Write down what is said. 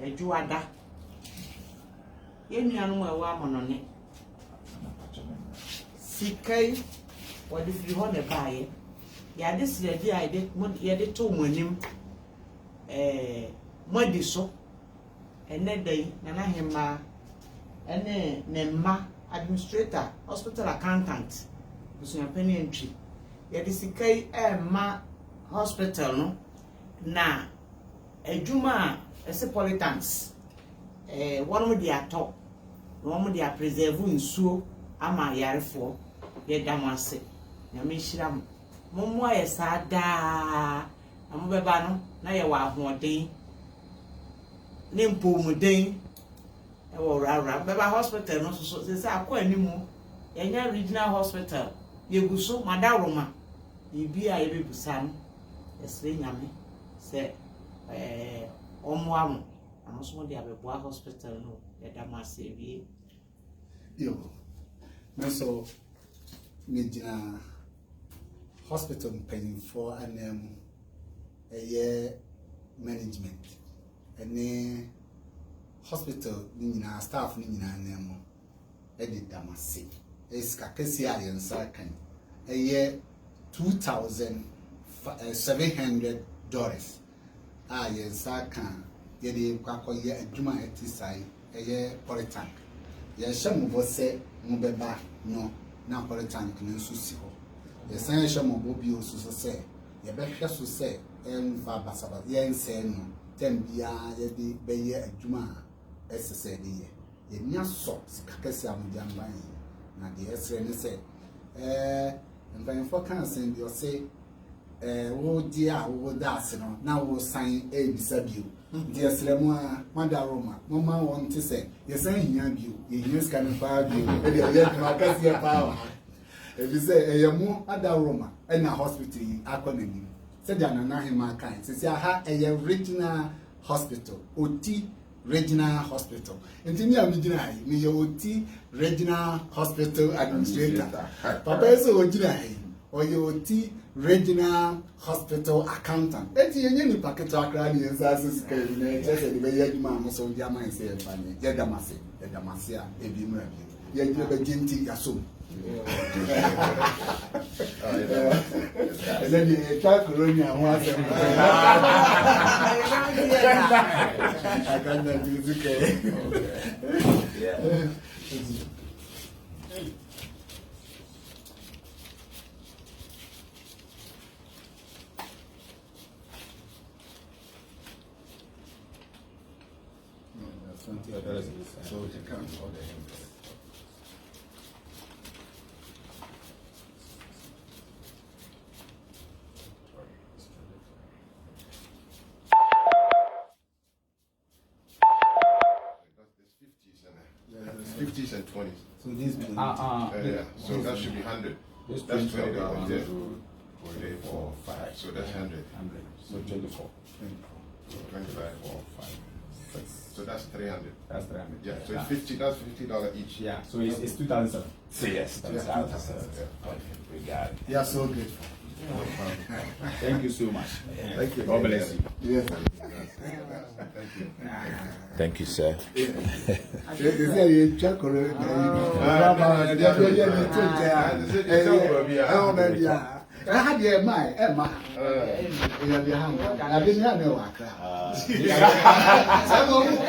Ejuada. Yenuanu ewa amonone. Sikai wadi firi ho ne baaye. Ya de sredi a ye de to monim modi so ene dai nana hema ene ne ma administrator hospital accountant busunya penny entry ye de sikai ma hospital no na ejuma politanks one of the ato one of the preserve nsuo ama yarefo ye damase na me hyiram momo ayesa da amobeba no na ye wa ahoden ne mpomuden e wo rara beba hospital no so se akwa animu yenya regional hospital yeguso madaroma bibi a yebebusa no esre nyame se omoamu amoso de abeboa hospital no ye damase wie yo meso mejina hospital paying for an a year management and hospital nina staff nina nemo edit damase eskakesi ayensa kan a year $2,700 ayensa kan yede kwakoye adwuma etisai eye politank ye hyemubo se mubeba no na politank no nsusi ho ye san hyemubo bi osuso se ye behwe so se emfa basaba ye nse no tambia yede beye adwuma esese de ye nya so sikakesi amudamban na de esre ne se mfanfo kan sen bi o se wo dia wo das no na wo san ebisa bio di esremu a mada roma mama won te se ye san hia bio ye hia scan pa bio e de ye ma kasi e pa e bi se eyemu ada roma e na hospital akonani se dia na hima kan se ha regional hospital oti regional hospital ntimi a migina ai me ye oti regional hospital administrator papa eso ogina ai oyoti regional hospital accountant eti yenye ni packet akra ni ensa asika ni e chese ni be yaduma amoso ndi aman se enfane yedamase a ebi mra bi ye gbe be ginti yaso ele ni cha corona ho ase akanda dizike so it counts all the hands. There's 50s and 20s. So this yeah. So that should be 100. That's $20 there. 4, 5. So that's 100. So 24. 25, 4, 5. 6. So that's 300. That's 300. Yeah. So it's 50. That's $50 each. Yeah. So it's 2007. So yes, 2007. We got it. Yeah, so good. Thank you so much. Thank you. God bless you. Yes. Thank you, sir. I had your mind, Emma. You're behind. I didn't have no work. I don't know.